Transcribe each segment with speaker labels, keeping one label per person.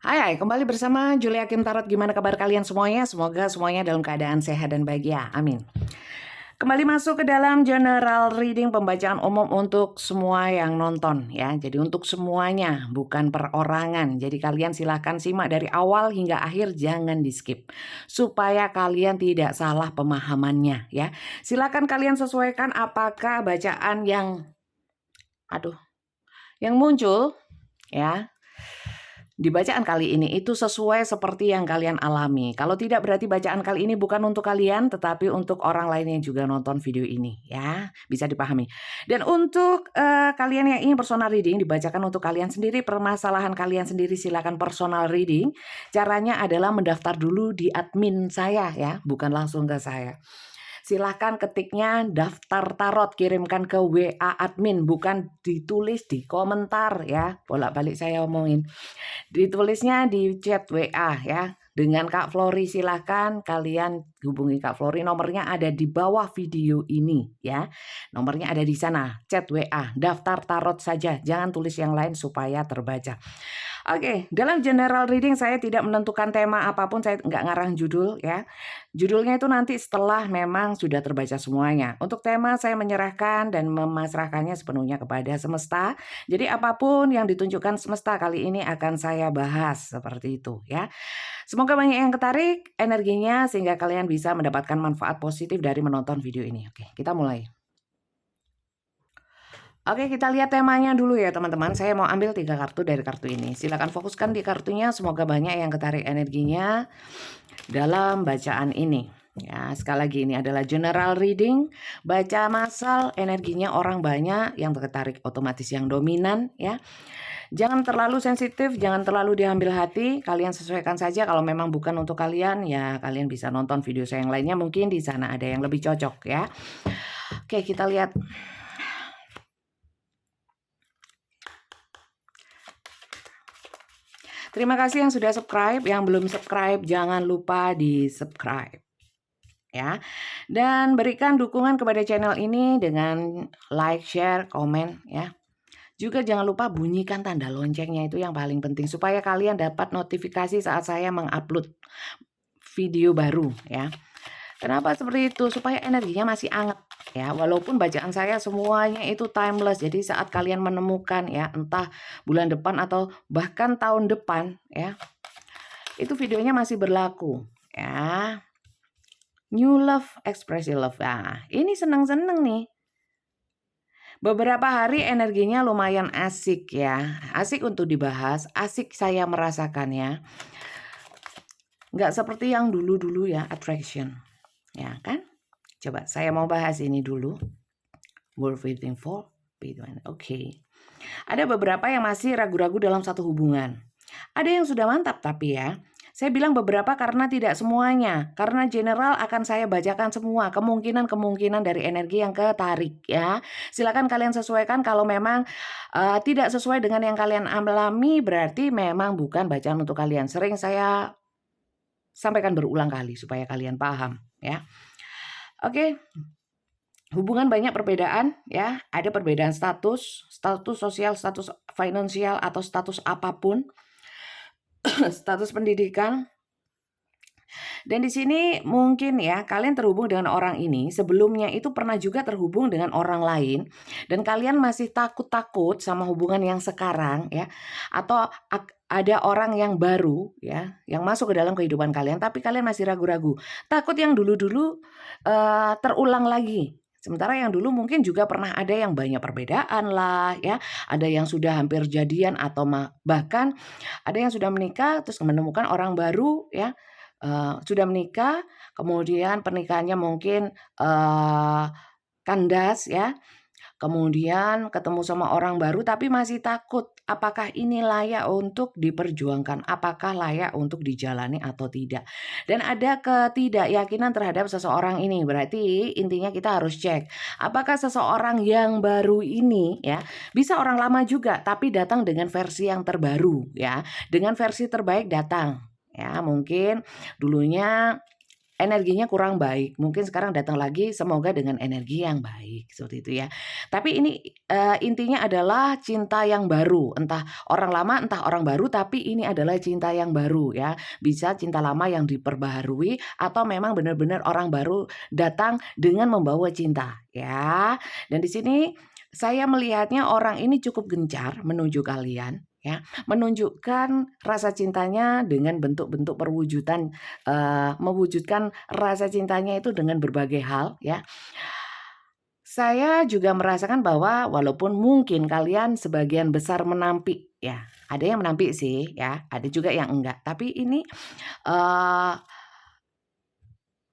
Speaker 1: Hai, kembali bersama Julia Kim Tarot. Gimana kabar kalian semuanya? Semoga semuanya dalam keadaan sehat dan bahagia. Amin. Kembali masuk ke dalam general reading, pembacaan umum untuk semua yang nonton ya. Jadi untuk semuanya, bukan perorangan. Jadi kalian silahkan simak dari awal hingga akhir, jangan di skip. Supaya kalian tidak salah pemahamannya ya. Silakan kalian sesuaikan apakah bacaan yang muncul ya di bacaan kali ini itu sesuai seperti yang kalian alami. Kalau tidak berarti bacaan kali ini bukan untuk kalian tetapi untuk orang lain yang juga nonton video ini ya. Bisa dipahami. Dan untuk kalian yang ingin personal reading dibacakan untuk kalian sendiri, permasalahan kalian sendiri, silakan personal reading. Caranya adalah mendaftar dulu di admin saya ya, bukan langsung ke saya. Silahkan ketiknya daftar tarot, kirimkan ke WA admin, bukan ditulis di komentar ya. Bolak-balik saya omongin. Ditulisnya di chat WA ya. Dengan Kak Flori, silahkan kalian hubungi Kak Flori. Nomornya ada di bawah video ini ya. Nomornya ada di sana. Chat WA, daftar tarot saja. Jangan tulis yang lain supaya terbaca. Oke, dalam general reading saya tidak menentukan tema apapun, saya nggak ngarang judul ya. Judulnya itu nanti setelah memang sudah terbaca semuanya. Untuk tema saya menyerahkan dan memasrahkannya sepenuhnya kepada semesta. Jadi apapun yang ditunjukkan semesta kali ini akan saya bahas seperti itu ya. Semoga banyak yang ketarik energinya sehingga kalian bisa mendapatkan manfaat positif dari menonton video ini. Oke, kita mulai. Oke, kita lihat temanya dulu ya teman-teman. Saya mau ambil 3 kartu dari kartu ini. Silakan fokuskan di kartunya. Semoga banyak yang ketarik energinya dalam bacaan ini. Ya, sekali lagi ini adalah general reading. Baca masal, energinya orang banyak, yang tertarik otomatis yang dominan ya. Jangan terlalu sensitif, jangan terlalu diambil hati. Kalian sesuaikan saja, kalau memang bukan untuk kalian ya kalian bisa nonton video saya yang lainnya, mungkin di sana ada yang lebih cocok ya. Oke, kita lihat. Terima kasih yang sudah subscribe, yang belum subscribe jangan lupa di subscribe ya. Dan berikan dukungan kepada channel ini dengan like, share, komen ya. Juga jangan lupa bunyikan tanda loncengnya, itu yang paling penting supaya kalian dapat notifikasi saat saya mengupload video baru ya. Kenapa seperti itu? Supaya energinya masih anget ya. Walaupun bacaan saya semuanya itu timeless. Jadi saat kalian menemukan ya, entah bulan depan atau bahkan tahun depan ya, itu videonya masih berlaku ya. New love, ekspresi love. Nah, ini seneng-seneng nih. Beberapa hari energinya lumayan asik ya. Asik untuk dibahas, asik saya merasakannya. Nggak seperti yang dulu-dulu ya, attraction. Ya kan? Coba saya mau bahas ini dulu. Worth waiting for. Oke. Ada beberapa yang masih ragu-ragu dalam satu hubungan. Ada yang sudah mantap tapi ya. Saya bilang beberapa karena tidak semuanya. Karena general akan saya bacakan semua kemungkinan-kemungkinan dari energi yang ketarik ya. Silakan kalian sesuaikan, kalau memang tidak sesuai dengan yang kalian alami berarti memang bukan bacaan untuk kalian. Sering saya sampaikan berulang kali supaya kalian paham ya. Oke. Hubungan banyak perbedaan ya. Ada perbedaan status sosial, status finansial atau status apapun. Status pendidikan. Dan di sini mungkin ya kalian terhubung dengan orang ini, sebelumnya itu pernah juga terhubung dengan orang lain dan kalian masih takut-takut sama hubungan yang sekarang ya, atau ada orang yang baru ya yang masuk ke dalam kehidupan kalian tapi kalian masih ragu-ragu. Takut yang dulu-dulu terulang lagi. Sementara yang dulu mungkin juga pernah ada yang banyak perbedaan lah ya, ada yang sudah hampir jadian atau bahkan ada yang sudah menikah terus menemukan orang baru ya. Sudah menikah, kemudian pernikahannya mungkin kandas ya, kemudian ketemu sama orang baru tapi masih takut, apakah ini layak untuk diperjuangkan, apakah layak untuk dijalani atau tidak. Dan ada ketidakyakinan terhadap seseorang ini, berarti intinya kita harus cek, apakah seseorang yang baru ini ya, bisa orang lama juga tapi datang dengan versi yang terbaru ya, dengan versi terbaik datang. Ya, mungkin dulunya energinya kurang baik. Mungkin sekarang datang lagi semoga dengan energi yang baik, seperti itu ya. Tapi ini intinya adalah cinta yang baru, entah orang lama entah orang baru, tapi ini adalah cinta yang baru ya. Bisa cinta lama yang diperbaharui atau memang benar-benar orang baru datang dengan membawa cinta ya. Dan di sini saya melihatnya orang ini cukup gencar menuju kalian ya, menunjukkan rasa cintanya dengan bentuk-bentuk perwujudan, mewujudkan rasa cintanya itu dengan berbagai hal ya. Saya juga merasakan bahwa walaupun mungkin kalian sebagian besar menampik ya, ada yang menampik sih ya, ada juga yang enggak. Tapi ini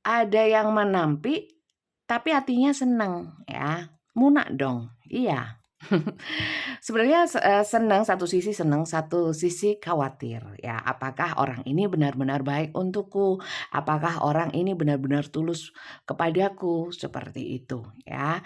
Speaker 1: ada yang menampik tapi hatinya senang ya, munak dong, iya. Sebenarnya senang, satu sisi senang, satu sisi khawatir ya, apakah orang ini benar-benar baik untukku? Apakah orang ini benar-benar tulus kepadaku? Seperti itu ya.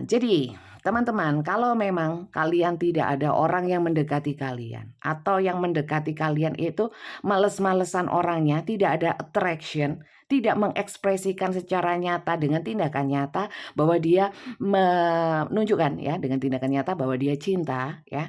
Speaker 1: Jadi teman-teman, kalau memang kalian tidak ada orang yang mendekati kalian atau yang mendekati kalian itu males-malesan orangnya, tidak ada attraction, tidak mengekspresikan secara nyata dengan tindakan nyata bahwa dia menunjukkan ya dengan tindakan nyata bahwa dia cinta ya.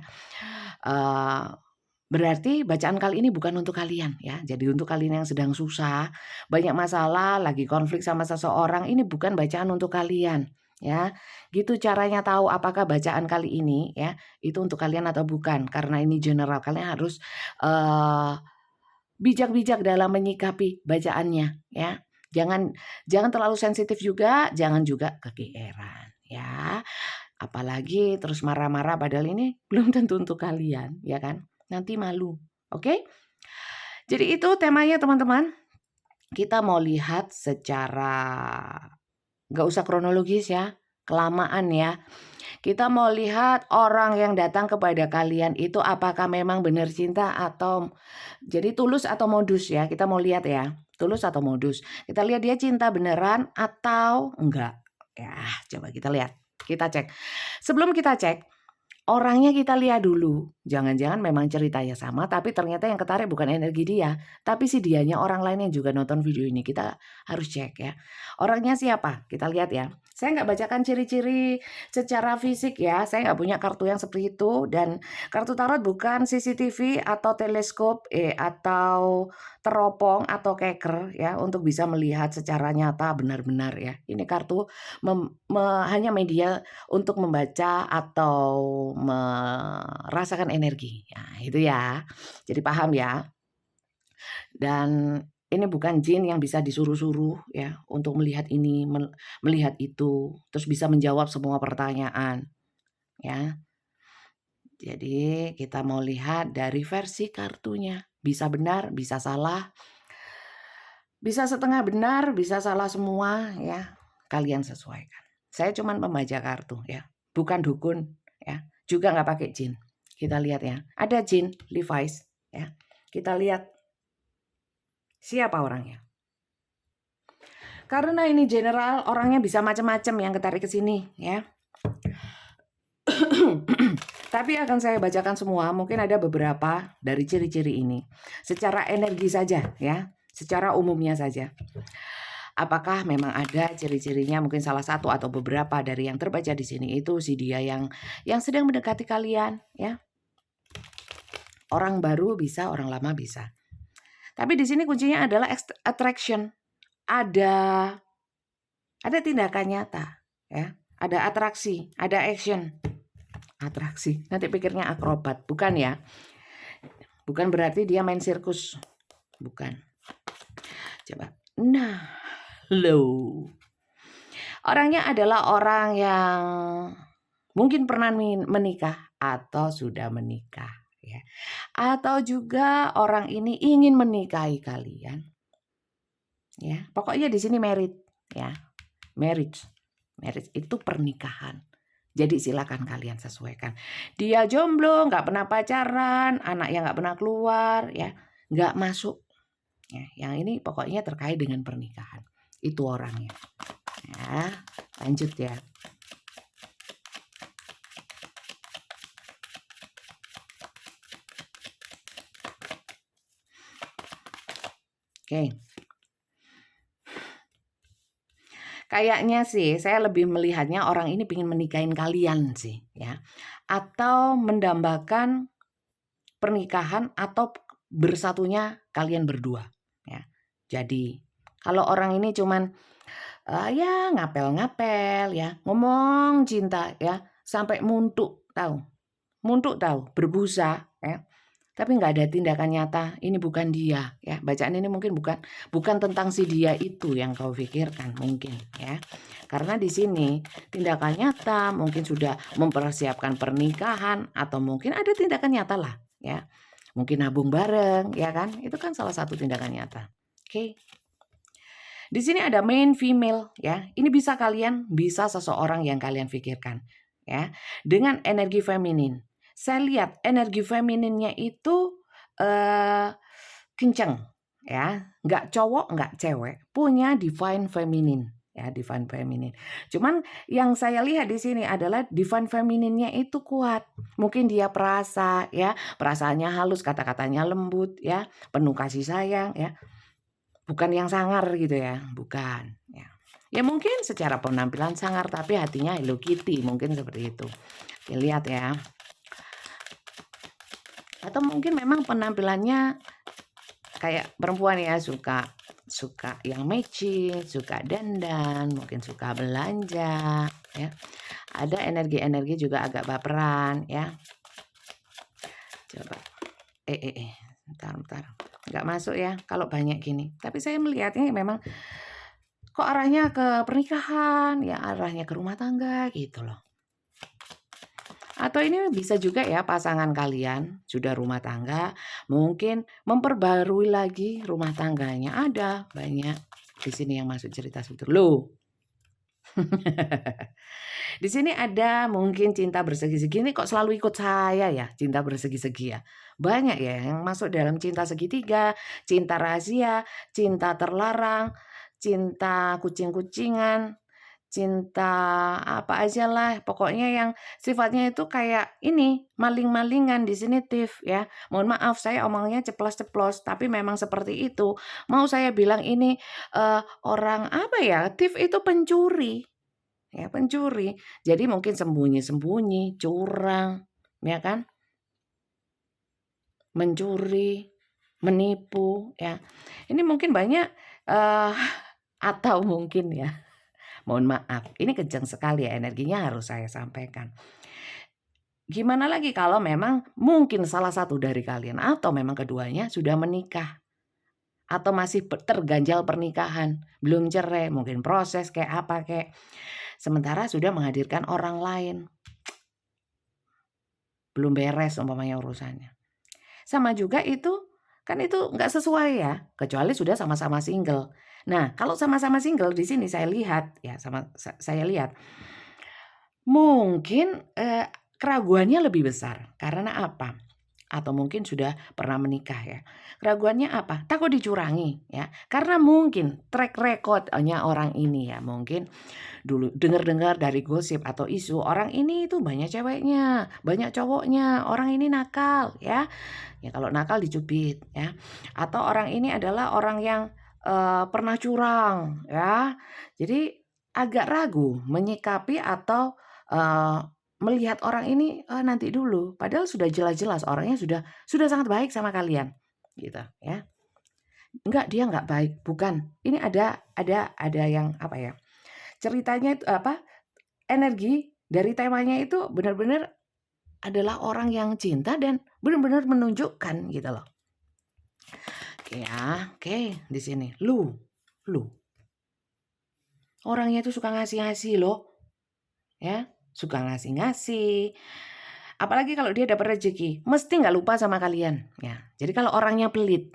Speaker 1: Berarti bacaan kali ini bukan untuk kalian ya. Jadi untuk kalian yang sedang susah, banyak masalah, lagi konflik sama seseorang, ini bukan bacaan untuk kalian ya. Gitu caranya tahu apakah bacaan kali ini ya itu untuk kalian atau bukan. Karena ini general, kalian harus bijak-bijak dalam menyikapi bacaannya ya. Jangan terlalu sensitif juga, jangan juga kegeeran ya. Apalagi terus marah-marah padahal ini belum tentu untuk kalian, ya kan? Nanti malu. Oke? Jadi itu temanya teman-teman. Kita mau lihat secara nggak usah kronologis ya, kelamaan ya. Kita mau lihat orang yang datang kepada kalian itu apakah memang benar cinta atau jadi tulus atau modus ya. Kita mau lihat ya, tulus atau modus. Kita lihat dia cinta beneran atau enggak. Ya, coba kita lihat. Kita cek. Sebelum kita cek, orangnya kita lihat dulu. Jangan-jangan memang ceritanya sama, tapi ternyata yang ketarik bukan energi dia, tapi si dianya orang lain yang juga nonton video ini. Kita harus cek ya. Orangnya siapa? Kita lihat ya. Saya nggak bacakan ciri-ciri secara fisik ya. Saya nggak punya kartu yang seperti itu. Dan kartu tarot bukan CCTV atau teleskop atau teropong atau keker ya untuk bisa melihat secara nyata benar-benar ya. Ini kartu hanya media untuk membaca atau merasakan energi. Nah, itu ya. Jadi paham ya. Dan ini bukan jin yang bisa disuruh-suruh ya untuk melihat ini, melihat itu, terus bisa menjawab semua pertanyaan ya. Jadi kita mau lihat dari versi kartunya. Bisa benar, bisa salah. Bisa setengah benar, bisa salah semua ya. Kalian sesuaikan. Saya cuma pembaca kartu ya, bukan dukun ya. Juga nggak pakai jin. Kita lihat ya. Ada jin, Levi's ya. Kita lihat siapa orangnya. Karena ini general, orangnya bisa macam-macam yang ketarik ke sini ya. Tapi akan saya bacakan semua, mungkin ada beberapa dari ciri-ciri ini. Secara energi saja ya, secara umumnya saja. Apakah memang ada ciri-cirinya, mungkin salah satu atau beberapa dari yang terbaca di sini itu si dia yang sedang mendekati kalian ya. Orang baru bisa, orang lama bisa. Tapi di sini kuncinya adalah attraction. Ada tindakan nyata ya. Ada atraksi, ada action. Atraksi. Nanti pikirnya akrobat, bukan ya. Bukan berarti dia main sirkus. Bukan. Coba. Nah, loh. Orangnya adalah orang yang mungkin pernah menikah atau sudah menikah ya. Atau juga orang ini ingin menikahi kalian. Ya, pokoknya di sini married ya. Marriage itu pernikahan. Jadi silakan kalian sesuaikan. Dia jomblo, nggak pernah pacaran, anaknya nggak pernah keluar ya, nggak masuk. Ya, yang ini pokoknya terkait dengan pernikahan. Itu orangnya. Ya, lanjut ya. Oke. Kayaknya sih saya lebih melihatnya orang ini pengen menikahin kalian sih, ya. Atau mendambakan pernikahan atau bersatunya kalian berdua, ya. Jadi, kalau orang ini cuman, ya ngapel-ngapel ya, ngomong cinta ya, sampai muntuk tahu? Muntuk tahu? Berbusa ya. Tapi nggak ada tindakan nyata, ini bukan dia ya. Bacaan ini mungkin bukan tentang si dia itu yang kau pikirkan mungkin ya. Karena di sini tindakan nyata mungkin sudah mempersiapkan pernikahan atau mungkin ada tindakan nyata lah ya. Mungkin nabung bareng ya kan? Itu kan salah satu tindakan nyata. Oke. Di sini ada main female ya. Ini bisa seseorang yang kalian pikirkan ya. Dengan energi feminin. Saya lihat energi femininnya itu kenceng ya, nggak cowok nggak cewek, punya divine feminine ya, divine feminine. Cuman yang saya lihat di sini adalah divine femininnya itu kuat. Mungkin dia perasa ya, perasaannya halus, kata-katanya lembut ya, penuh kasih sayang ya. Bukan yang sangar gitu ya, bukan ya. Ya mungkin secara penampilan sangar tapi hatinya Hello Kitty, mungkin seperti itu. Kita lihat ya. Atau mungkin memang penampilannya kayak perempuan ya, suka yang matching, suka dandan, mungkin suka belanja ya. Ada energi-energi juga agak baperan ya. Coba bentar. Nggak masuk ya kalau banyak gini. Tapi saya melihatnya memang kok arahnya ke pernikahan, ya arahnya ke rumah tangga gitu loh. Atau ini bisa juga ya pasangan kalian sudah rumah tangga, mungkin memperbarui lagi rumah tangganya. Ada banyak di sini yang masuk cerita seperti loh. Di sini ada mungkin cinta bersegi-segi, ini kok selalu ikut saya ya, cinta bersegi-segi ya. Banyak ya yang masuk dalam cinta segitiga, cinta rahasia, cinta terlarang, cinta kucing-kucingan, cinta apa aja lah, pokoknya yang sifatnya itu kayak ini, maling-malingan, disinitif ya. Mohon maaf saya omongnya ceplos-ceplos, tapi memang seperti itu. Mau saya bilang ini orang apa ya, thief itu pencuri. Ya, pencuri. Jadi mungkin sembunyi-sembunyi, curang, ya kan? Mencuri, menipu, ya. Ini mungkin banyak atau mungkin ya. Mohon maaf, ini kencang sekali ya energinya harus saya sampaikan. Gimana lagi kalau memang mungkin salah satu dari kalian atau memang keduanya sudah menikah atau masih terganjal pernikahan, belum cerai, mungkin proses kayak apa kayak sementara sudah menghadirkan orang lain. Belum beres umpamanya urusannya. Sama juga itu kan itu nggak sesuai ya, kecuali sudah sama-sama single. Nah, kalau sama-sama single di sini saya lihat ya saya lihat mungkin keraguannya lebih besar. Karena apa? Atau mungkin sudah pernah menikah ya. Keraguannya apa? Takut dicurangi ya. Karena mungkin track recordnya orang ini ya, mungkin dulu dengar-dengar dari gosip atau isu orang ini itu banyak ceweknya, banyak cowoknya, orang ini nakal ya. Ya kalau nakal dicubit ya. Atau orang ini adalah orang yang pernah curang ya. Jadi agak ragu menyikapi atau melihat orang ini nanti dulu. Padahal sudah jelas-jelas orangnya sudah sangat baik sama kalian gitu ya. Enggak, dia enggak baik, bukan. Ini ada yang apa ya? Ceritanya itu apa? Energi dari temanya itu benar-benar adalah orang yang cinta dan benar-benar menunjukkan gitu loh. Oke ya, oke di sini. Lu. Orangnya itu suka ngasih-ngasih loh. Ya, suka ngasih-ngasih. Apalagi kalau dia dapat rezeki, mesti nggak lupa sama kalian. Ya, jadi kalau orangnya pelit,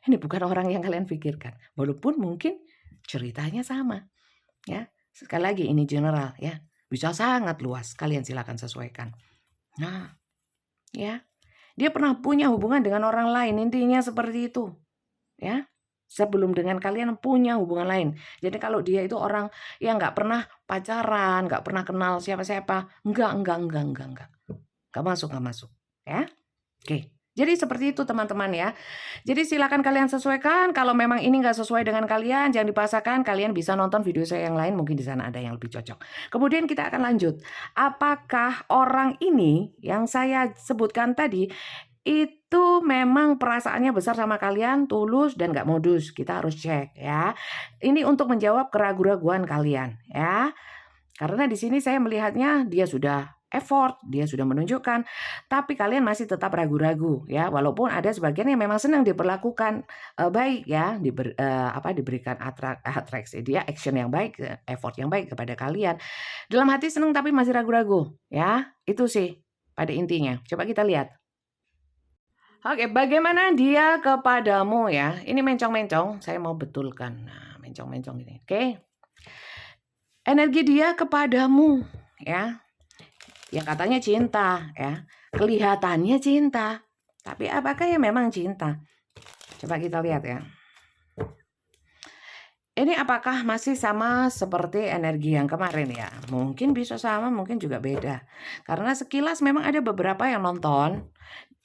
Speaker 1: ini bukan orang yang kalian pikirkan. Walaupun mungkin ceritanya sama. Ya, sekali lagi ini general ya, bisa sangat luas. Kalian silakan sesuaikan. Nah, ya, dia pernah punya hubungan dengan orang lain. Intinya seperti itu. Ya, sebelum dengan kalian punya hubungan lain. Jadi kalau dia itu orang yang nggak pernah pacaran, nggak pernah kenal siapa-siapa, enggak. Nggak masuk. Ya, oke. Jadi seperti itu teman-teman ya. Jadi silakan kalian sesuaikan. Kalau memang ini nggak sesuai dengan kalian, jangan dipaksakan. Kalian bisa nonton video saya yang lain, mungkin di sana ada yang lebih cocok. Kemudian kita akan lanjut. Apakah orang ini yang saya sebutkan tadi itu memang perasaannya besar sama kalian, tulus dan nggak modus? Kita harus cek ya. Ini untuk menjawab keraguan-keraguan kalian ya. Karena di sini saya melihatnya dia sudah effort, dia sudah menunjukkan, tapi kalian masih tetap ragu-ragu ya. Walaupun ada sebagian yang memang senang diperlakukan baik ya, diberikan atraksi, dia action yang baik, effort yang baik kepada kalian. Dalam hati senang tapi masih ragu-ragu ya. Itu sih pada intinya. Coba kita lihat. Oke, bagaimana dia kepadamu ya? Ini mencong-mencong, saya mau betulkan. Nah, mencong-mencong ini. Oke. Energi dia kepadamu ya, yang katanya cinta ya, kelihatannya cinta, tapi apakah ya memang cinta? Coba kita lihat ya. Ini apakah masih sama seperti energi yang kemarin ya? Mungkin bisa sama, mungkin juga beda. Karena sekilas memang ada beberapa yang nonton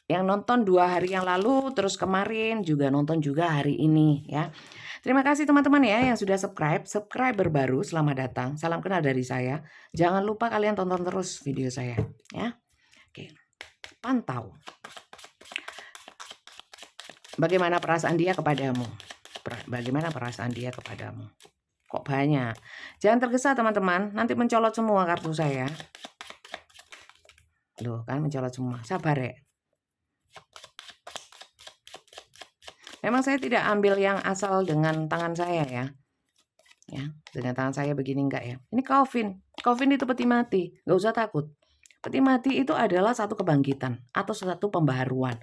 Speaker 1: 2 hari yang lalu, terus kemarin juga nonton juga hari ini ya. Terima kasih teman-teman ya yang sudah subscriber baru, selamat datang. Salam kenal dari saya. Jangan lupa kalian tonton terus video saya ya. Oke. Pantau. Bagaimana perasaan dia kepadamu? Bagaimana perasaan dia kepadamu? Kok banyak? Jangan tergesa teman-teman, nanti mencolot semua kartu saya. Loh kan mencolot semua. Sabar ya. Memang saya tidak ambil yang asal dengan tangan saya ya. Ya, dengan tangan saya begini enggak ya. Ini Calvin. Calvin itu peti mati. Enggak usah takut. Peti mati itu adalah satu kebangkitan atau satu pembaharuan.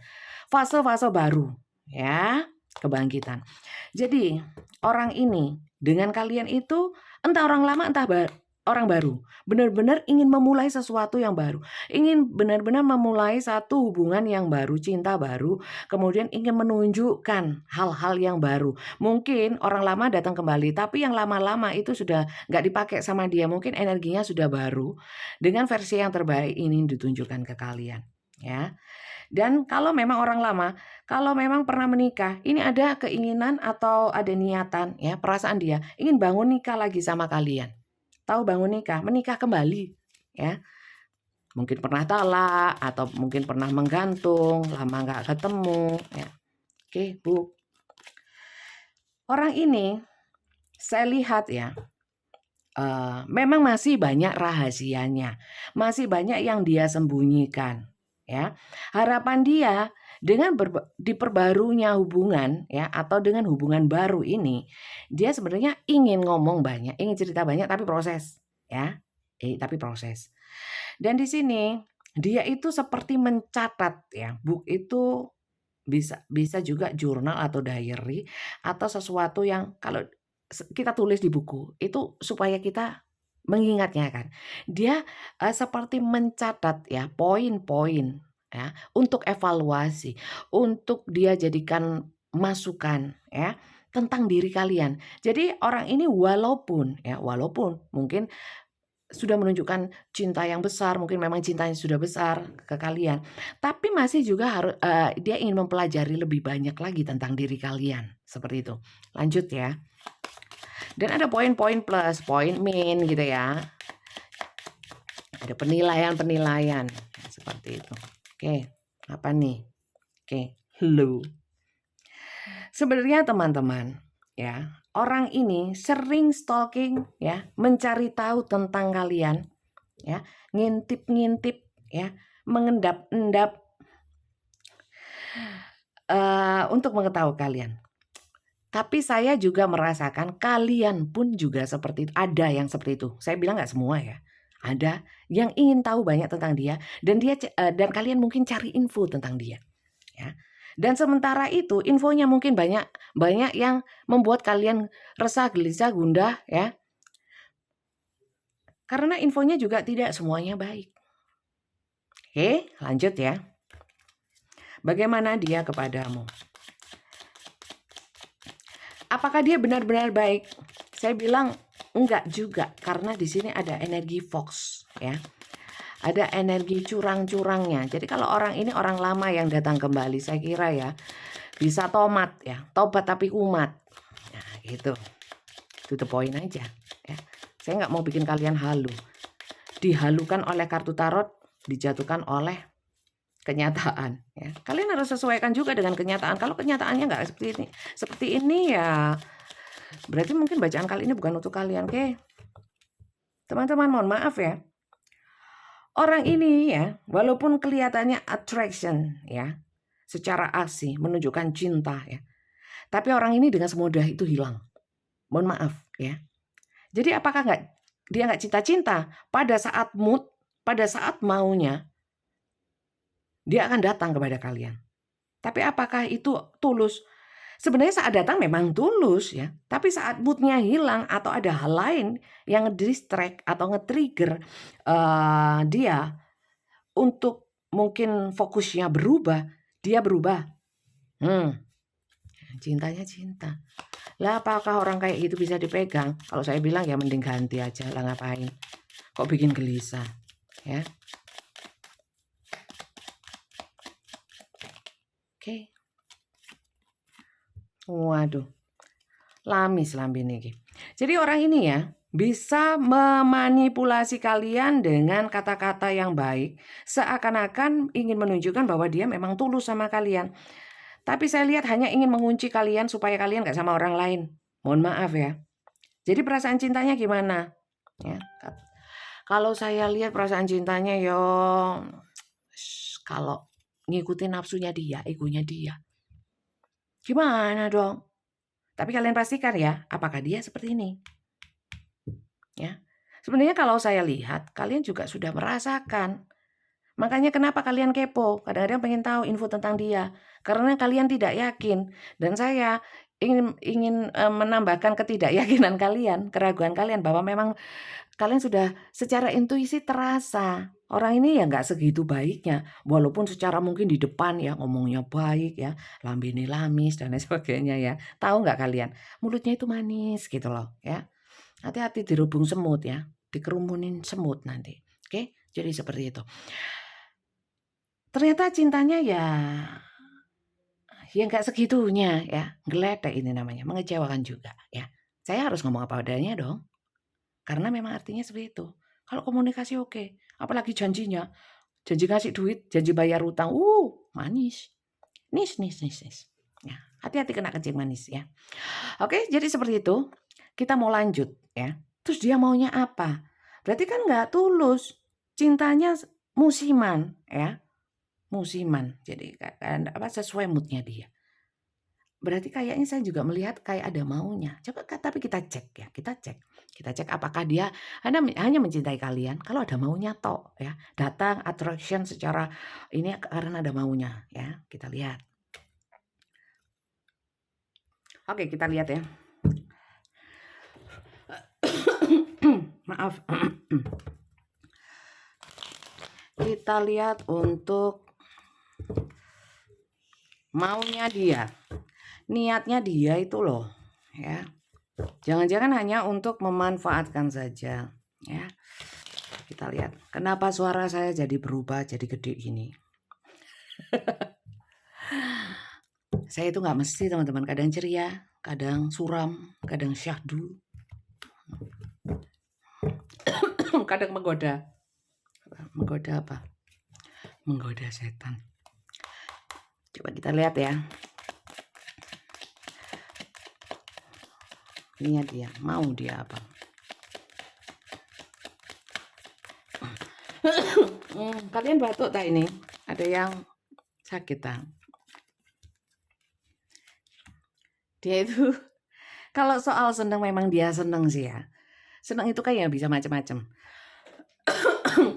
Speaker 1: Fase-fase baru ya, kebangkitan. Jadi, orang ini dengan kalian itu entah orang lama entah orang baru, benar-benar ingin memulai sesuatu yang baru, ingin benar-benar memulai satu hubungan yang baru, cinta baru, kemudian ingin menunjukkan hal-hal yang baru. Mungkin orang lama datang kembali, tapi yang lama-lama itu sudah nggak dipakai sama dia, mungkin energinya sudah baru, dengan versi yang terbaik ini ditunjukkan ke kalian, ya. Dan kalau memang orang lama, kalau memang pernah menikah, ini ada keinginan atau ada niatan, ya, perasaan dia ingin bangun nikah lagi sama kalian. Tahu bangun nikah, menikah kembali ya. Mungkin pernah talak atau mungkin pernah menggantung, lama nggak ketemu ya. Oke, Bu. Orang ini saya lihat ya, memang masih banyak rahasianya, masih banyak yang dia sembunyikan ya. Harapan dia dengan diperbarunya hubungan ya, atau dengan hubungan baru ini, dia sebenarnya ingin ngomong banyak, ingin cerita banyak tapi proses ya. Tapi proses. Dan di sini dia itu seperti mencatat ya. Book itu bisa juga jurnal atau diary atau sesuatu yang kalau kita tulis di buku itu supaya kita mengingatnya kan. Dia seperti mencatat ya poin-poin ya untuk evaluasi, untuk dia jadikan masukan ya tentang diri kalian. Jadi orang ini walaupun mungkin sudah menunjukkan cinta yang besar, mungkin memang cintanya sudah besar ke kalian, tapi masih juga harus dia ingin mempelajari lebih banyak lagi tentang diri kalian, seperti itu. Lanjut ya. Dan ada poin-poin plus, poin min gitu ya. Ada penilaian-penilaian seperti itu. Oke, apa nih? Oke, hello. Sebenarnya teman-teman, ya, orang ini sering stalking ya, mencari tahu tentang kalian ya, ngintip-ngintip ya, mengendap-endap untuk mengetahui kalian. Tapi saya juga merasakan kalian pun juga seperti itu. Ada yang seperti itu. Saya bilang nggak semua ya. Ada yang ingin tahu banyak tentang dia dan dan kalian mungkin cari info tentang dia. Ya. Dan sementara itu infonya mungkin banyak yang membuat kalian resah, gelisah, gundah ya. Karena infonya juga tidak semuanya baik. Oke, lanjut ya. Bagaimana dia kepadamu? Apakah dia benar-benar baik? Saya bilang enggak juga karena di sini ada energi fox ya. ada energi curang-curangnya. Jadi kalau orang ini orang lama yang datang kembali, saya kira ya bisa tomat ya, tobat tapi kumat. Nah, gitu. To the point aja ya. Saya nggak mau bikin kalian halu. Dihalukan oleh kartu tarot, dijatuhkan oleh kenyataan ya. Kalian harus sesuaikan juga dengan kenyataan. Kalau kenyataannya nggak seperti ini ya berarti mungkin bacaan kali ini bukan untuk kalian. Oke. Teman-teman mohon maaf ya. Orang ini ya, walaupun kelihatannya attraction ya, secara asli menunjukkan cinta ya. Tapi orang ini dengan semudah itu hilang. Mohon maaf ya. Jadi apakah dia nggak cinta-cinta? Pada saat mood, pada saat maunya, dia akan datang kepada kalian. Tapi apakah itu tulus? Sebenarnya saat datang memang tulus ya. Tapi saat moodnya hilang atau ada hal lain yang nge-distract atau nge-trigger dia untuk mungkin fokusnya berubah, dia berubah. Cintanya cinta. Lah apakah orang kayak itu bisa dipegang? Kalau saya bilang ya mending ganti aja lah, ngapain? Kok bikin gelisah ya? Oke. Waduh. Lamis lambene iki. Jadi orang ini ya bisa memanipulasi kalian dengan kata-kata yang baik, seakan-akan ingin menunjukkan bahwa dia memang tulus sama kalian. Tapi saya lihat hanya ingin mengunci kalian supaya kalian gak sama orang lain. Mohon maaf ya. Jadi perasaan cintanya gimana? Ya. Kalau saya lihat perasaan cintanya kalau ngikutin nafsunya dia, egonya dia. Gimana dong? Tapi kalian pastikan ya, apakah dia seperti ini? Ya. Sebenarnya kalau saya lihat, kalian juga sudah merasakan. Makanya kenapa kalian kepo? Kadang-kadang pengen tahu info tentang dia. Karena kalian tidak yakin. Dan saya ingin menambahkan ketidakyakinan kalian, keraguan kalian bahwa memang kalian sudah secara intuisi terasa orang ini ya nggak segitu baiknya, walaupun secara mungkin di depan ya ngomongnya baik ya, lambene lamis dan lain sebagainya ya. Tahu nggak kalian? Mulutnya itu manis gitu loh ya. Hati-hati dirubung semut ya, dikerumunin semut nanti. Oke, jadi seperti itu. Ternyata cintanya ya nggak segitunya ya, geletek ini namanya, mengecewakan juga ya. Saya harus ngomong apa adanya dong. Karena memang artinya seperti itu. Kalau komunikasi oke, apalagi janjinya. Janji ngasih duit, janji bayar utang. Manis. Nis. Ya, hati-hati kena kencing manis ya. Oke, jadi seperti itu. Kita mau lanjut ya. Terus dia maunya apa? Berarti kan nggak tulus. Cintanya musiman ya. Musiman. Jadi sesuai moodnya dia. Berarti kayaknya saya juga melihat kayak ada maunya. Coba tapi kita cek ya, kita cek apakah dia hanya mencintai kalian kalau ada maunya tok ya. Datang attraction secara ini karena ada maunya ya. Kita lihat. Oke, kita lihat ya. Maaf. Kita lihat untuk maunya dia. Niatnya dia itu loh ya. Jangan-jangan hanya untuk memanfaatkan saja ya. Kita lihat kenapa suara saya jadi berubah jadi gede gini. Saya itu nggak mesti teman-teman, kadang ceria, kadang suram, kadang syahdu, kadang menggoda. Menggoda apa? Menggoda setan. Coba kita lihat ya. Ini dia, mau dia apa? Kalian batuk tak ini? Ada yang sakit tak? Dia itu kalau soal seneng memang dia seneng sih ya. Seneng itu kayak bisa macam-macam.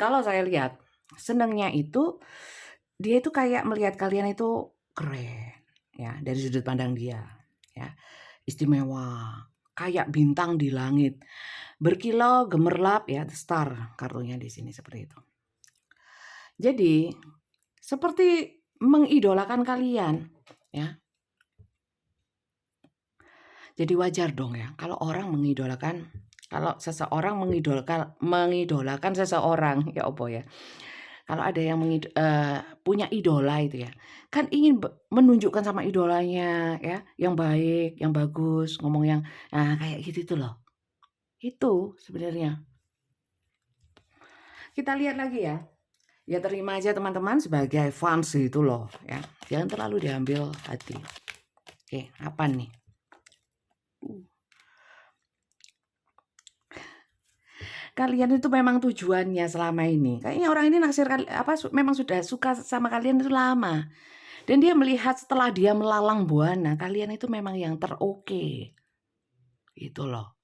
Speaker 1: Kalau saya lihat senengnya itu dia itu kayak melihat kalian itu keren ya dari sudut pandang dia ya, istimewa, kayak bintang di langit, berkilau gemerlap ya, star kartunya di sini seperti itu. Jadi seperti mengidolakan kalian ya. Jadi wajar dong ya kalau orang mengidolakan Kalau seseorang mengidolakan seseorang, ya apa ya, kalau ada yang punya idola itu ya, kan ingin menunjukkan sama idolanya ya, yang baik, yang bagus, ngomong yang kayak gitu itu loh. Itu sebenarnya. Kita lihat lagi ya. Ya terima aja teman-teman sebagai fans itu loh ya. Jangan terlalu diambil hati. Oke, apa nih? Kalian itu memang tujuannya selama ini. Kayaknya orang ini naksir memang sudah suka sama kalian itu lama. Dan dia melihat setelah dia melalang buana, kalian itu memang yang teroke. Itu loh.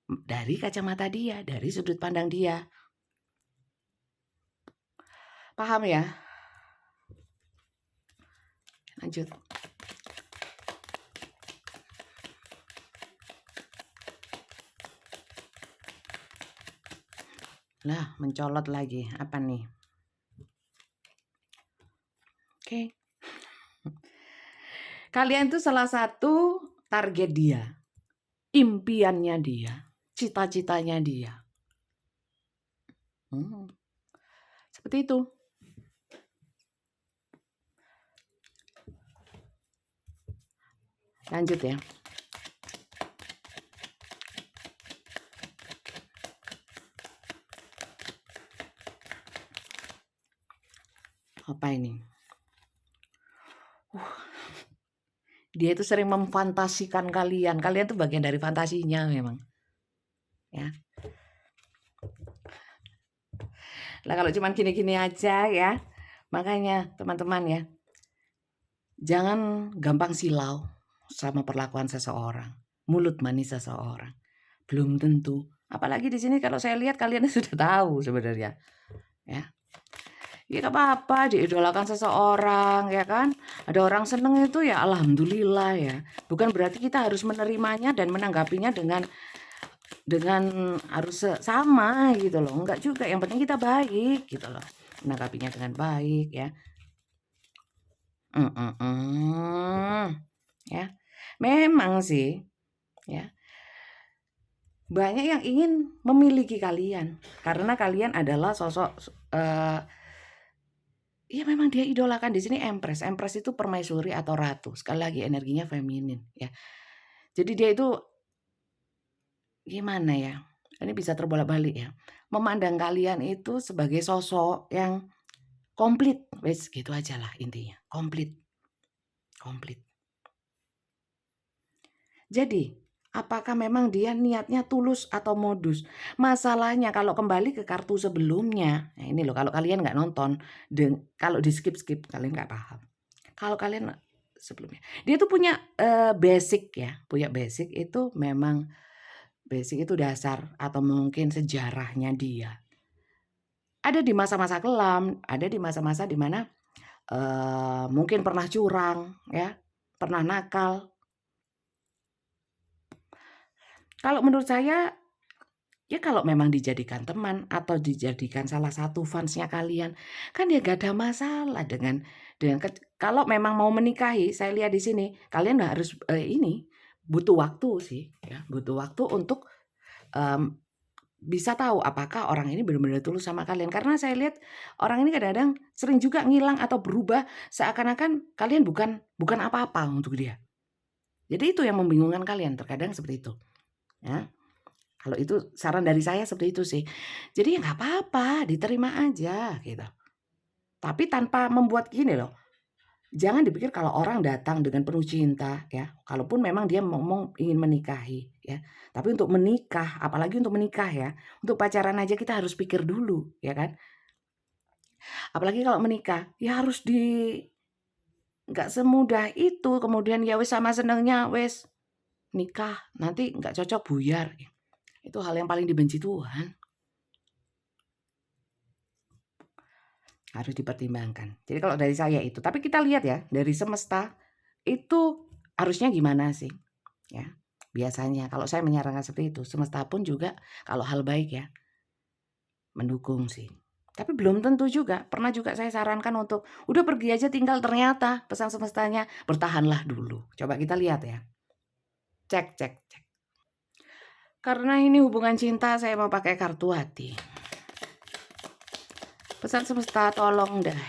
Speaker 1: Dari kacamata dia, dari sudut pandang dia. Paham ya? Lanjut. Lah, mencolot lagi. Apa nih? Oke. Kalian itu salah satu target dia. Impiannya dia. Cita-citanya dia. Seperti itu. Lanjut ya. Apa ini? Dia itu sering memfantasikan kalian. Kalian tuh bagian dari fantasinya memang. Ya. Lah kalau cuman gini-gini aja ya. Makanya teman-teman ya. Jangan gampang silau sama perlakuan seseorang. Mulut manis seseorang. Belum tentu. Apalagi di sini kalau saya lihat kalian sudah tahu sebenarnya. Ya. Ya gak apa-apa diidolakan seseorang ya kan. Ada orang seneng itu ya alhamdulillah ya. Bukan berarti kita harus menerimanya dan menanggapinya dengan harus sama gitu loh. Enggak juga, yang penting kita baik gitu loh. Menanggapinya dengan baik ya. Ya. Memang sih ya. Banyak yang ingin memiliki kalian karena kalian adalah sosok ya memang dia idolakan di sini Empress. Empress itu permaisuri atau ratu. Sekali lagi energinya feminin ya. Jadi dia itu gimana ya? Ini bisa terbolak-balik ya. Memandang kalian itu sebagai sosok yang komplit. Wes gitu aja lah intinya. Komplit. Komplit. Jadi, apakah memang dia niatnya tulus atau modus? Masalahnya kalau kembali ke kartu sebelumnya, nah ini loh kalau kalian nggak nonton, kalau di skip-skip kalian nggak paham. Kalau kalian sebelumnya, dia tuh punya basic ya, punya basic itu memang basic itu dasar atau mungkin sejarahnya dia. Ada di masa-masa kelam, ada di masa-masa di mana mungkin pernah curang ya, pernah nakal. Kalau menurut saya, ya kalau memang dijadikan teman atau dijadikan salah satu fansnya kalian, kan dia gak ada masalah dengan kalau memang mau menikahi, saya lihat di sini, kalian harus butuh waktu sih ya, butuh waktu untuk bisa tahu apakah orang ini benar-benar tulus sama kalian. Karena saya lihat orang ini kadang-kadang sering juga ngilang atau berubah seakan-akan kalian bukan apa-apa untuk dia. Jadi itu yang membingungkan kalian, terkadang seperti itu. Ya. Kalau itu saran dari saya seperti itu sih. Jadi ya nggak apa-apa, diterima aja gitu. Tapi tanpa membuat gini loh. Jangan dipikir kalau orang datang dengan penuh cinta ya. Kalaupun memang dia ngomong ingin menikahi ya. Tapi untuk menikah, apalagi untuk menikah ya. Untuk pacaran aja kita harus pikir dulu ya kan. Apalagi kalau menikah, ya harus nggak semudah itu. Kemudian ya wes sama senengnya wes nikah. Nanti nggak cocok buyar. Itu hal yang paling dibenci Tuhan. Harus dipertimbangkan. Jadi kalau dari saya itu, tapi kita lihat ya, dari semesta itu harusnya gimana sih? Ya. Biasanya kalau saya menyarankan seperti itu, semesta pun juga kalau hal baik ya mendukung sih. Tapi belum tentu juga. Pernah juga saya sarankan untuk udah pergi aja tinggal, ternyata pesan semestanya bertahanlah dulu. Coba kita lihat ya. Cek. Karena ini hubungan cinta, saya mau pakai kartu hati. Pesan semesta tolong deh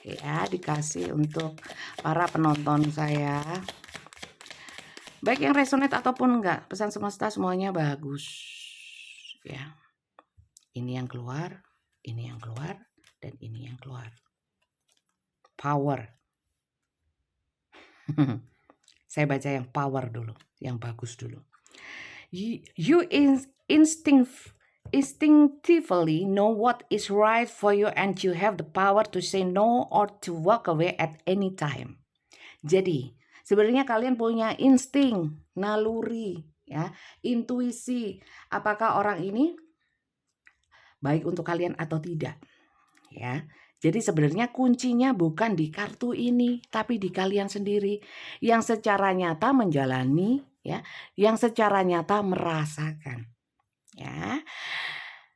Speaker 1: ya, dikasih untuk para penonton saya. Baik yang resonate ataupun enggak, pesan semesta semuanya bagus. Ya. Ini yang keluar, ini yang keluar, dan ini yang keluar. Power. Saya baca yang power dulu, yang bagus dulu. You instinctively know what is right for you and you have the power to say no or to walk away at any time. Jadi, sebenarnya kalian punya insting, naluri, ya, intuisi. Apakah orang ini baik untuk kalian atau tidak? Ya. Jadi sebenarnya kuncinya bukan di kartu ini, tapi di kalian sendiri yang secara nyata menjalani, ya, yang secara nyata merasakan. Ya.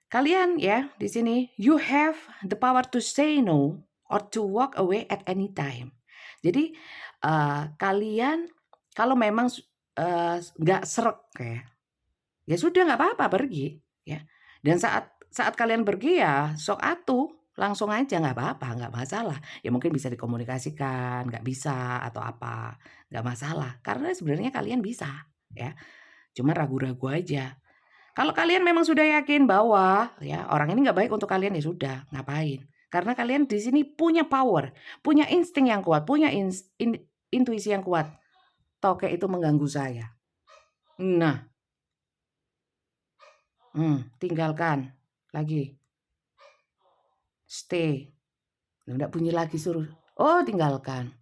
Speaker 1: Kalian ya di sini you have the power to say no or to walk away at any time. Jadi kalian kalau memang nggak srek ya sudah nggak apa-apa pergi ya. Dan saat kalian pergi ya sok atuh langsung aja nggak apa-apa, nggak masalah. Ya mungkin bisa dikomunikasikan, nggak bisa atau apa, nggak masalah. Karena sebenarnya kalian bisa ya, cuma ragu-ragu aja. Kalau kalian memang sudah yakin bahwa ya orang ini nggak baik untuk kalian ya sudah ngapain? Karena kalian di sini punya power, punya insting yang kuat, punya intuisi yang kuat. Toke itu mengganggu saya. Nah, tinggalkan lagi. Stay. Nggak bunyi lagi suruh. Oh, tinggalkan.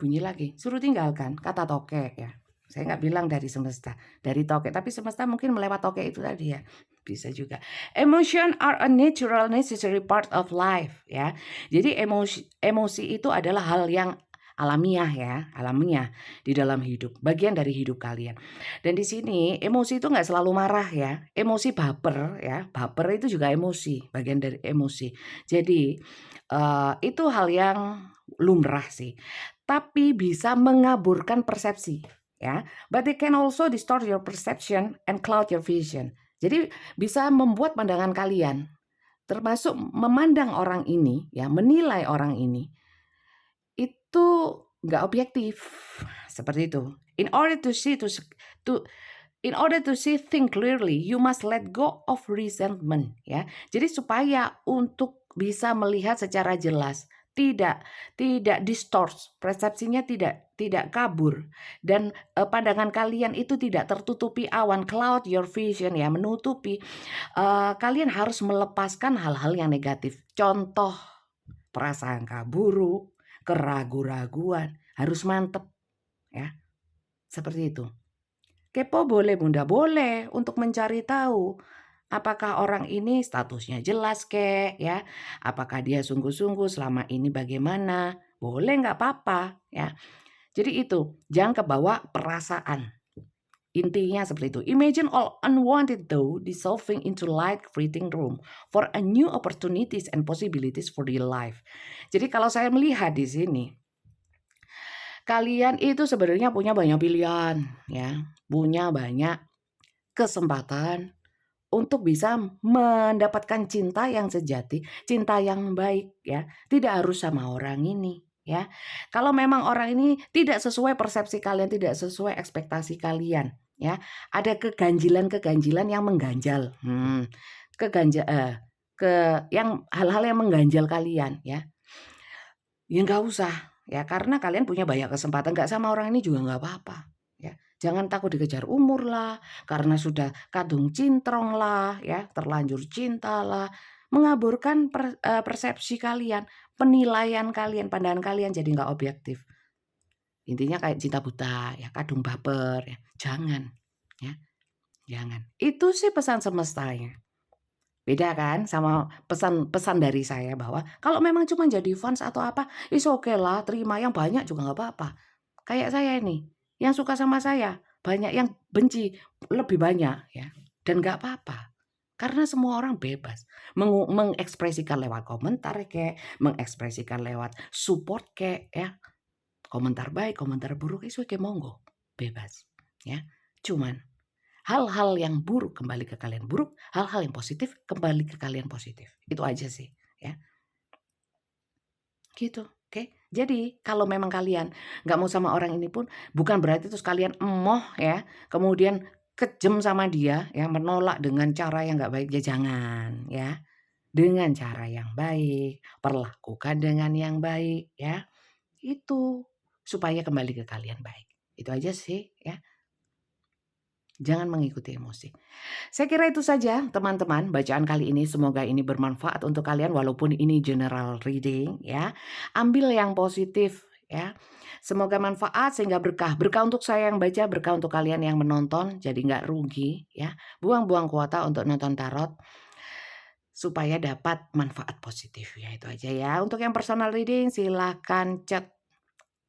Speaker 1: Bunyi lagi, suruh tinggalkan. Kata toke ya. Saya nggak bilang dari semesta, dari toke. Tapi semesta mungkin melewat toke itu tadi ya. Bisa juga. Emotion are a natural necessary part of life ya. Jadi emosi itu adalah hal yang alamiah ya, alamiah di dalam hidup, bagian dari hidup kalian. Dan di sini emosi itu nggak selalu marah ya, emosi baper ya, baper itu juga emosi, bagian dari emosi. Jadi itu hal yang lumrah sih, tapi bisa mengaburkan persepsi ya. But they can also distort your perception and cloud your vision. Jadi bisa membuat pandangan kalian, termasuk memandang orang ini ya, menilai orang ini itu nggak objektif seperti itu. In order to think clearly, you must let go of resentment ya. Jadi supaya untuk bisa melihat secara jelas, tidak distort, persepsinya tidak kabur dan pandangan kalian itu tidak tertutupi awan, cloud your vision ya, menutupi. Kalian harus melepaskan hal-hal yang negatif. Contoh prasangka buruk, keraguan-raguan, harus mantep ya. Seperti itu. Kepo boleh Bunda, boleh untuk mencari tahu apakah orang ini statusnya jelas kek ya, apakah dia sungguh-sungguh selama ini bagaimana, boleh nggak apa-apa ya. Jadi itu, jangan kebawa perasaan. Intinya seperti itu. Imagine all unwanted though dissolving into light creating room for a new opportunities and possibilities for your life. Jadi kalau saya melihat di sini, kalian itu sebenarnya punya banyak pilihan ya, punya banyak kesempatan untuk bisa mendapatkan cinta yang sejati, cinta yang baik ya. Tidak harus sama orang ini ya. Kalau memang orang ini tidak sesuai persepsi kalian, tidak sesuai ekspektasi kalian ya. Ada keganjilan-keganjilan yang mengganjal. Yang hal-hal yang mengganjal kalian ya. Ya nggak usah ya, karena kalian punya banyak kesempatan, nggak sama orang ini juga nggak apa-apa ya. Jangan takut dikejar umur lah, karena sudah kadung cintrong lah ya, terlanjur cinta lah, mengaburkan persepsi kalian, penilaian kalian, pandangan kalian jadi nggak objektif. Intinya kayak cinta buta ya, kadung baper ya, jangan ya, jangan. Itu sih pesan semestanya. Beda kan sama pesan dari saya bahwa kalau memang cuma jadi fans atau apa, is okay lah, terima yang banyak juga nggak apa-apa. Kayak saya ini, yang suka sama saya banyak, yang benci lebih banyak ya, dan nggak apa-apa. Karena semua orang bebas mengekspresikan lewat komentar kek, mengekspresikan lewat support kek ya. Komentar baik, komentar buruk itu kayak monggo, bebas ya. Cuman Hal-hal yang buruk kembali ke kalian buruk, hal-hal yang positif kembali ke kalian positif. Itu aja sih, ya. Gitu, oke. Jadi kalau memang kalian nggak mau sama orang ini pun bukan berarti terus kalian emoh ya, kemudian kejam sama dia ya, menolak dengan cara yang nggak baik, ya jangan ya. Dengan cara yang baik, perlakukan dengan yang baik ya, itu supaya kembali ke kalian baik. Itu aja sih ya, jangan mengikuti emosi. Saya kira itu saja teman-teman bacaan kali ini, semoga ini bermanfaat untuk kalian walaupun ini general reading ya. Ambil yang positif ya. Semoga manfaat sehingga berkah. Berkah untuk saya yang baca, berkah untuk kalian yang menonton, jadi nggak rugi ya. Buang-buang kuota untuk nonton tarot supaya dapat manfaat positif ya, itu aja ya. Untuk yang personal reading silahkan chat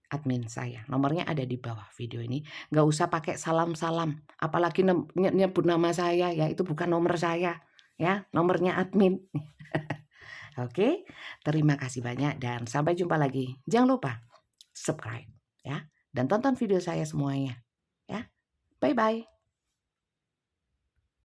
Speaker 1: admin saya, nomornya ada di bawah video ini. Nggak usah pakai salam-salam, apalagi nyebut nama saya ya, itu bukan nomor saya ya, nomornya admin. Oke, terima kasih banyak dan sampai jumpa lagi. Jangan lupa subscribe ya, dan tonton video saya semuanya ya. Bye-bye.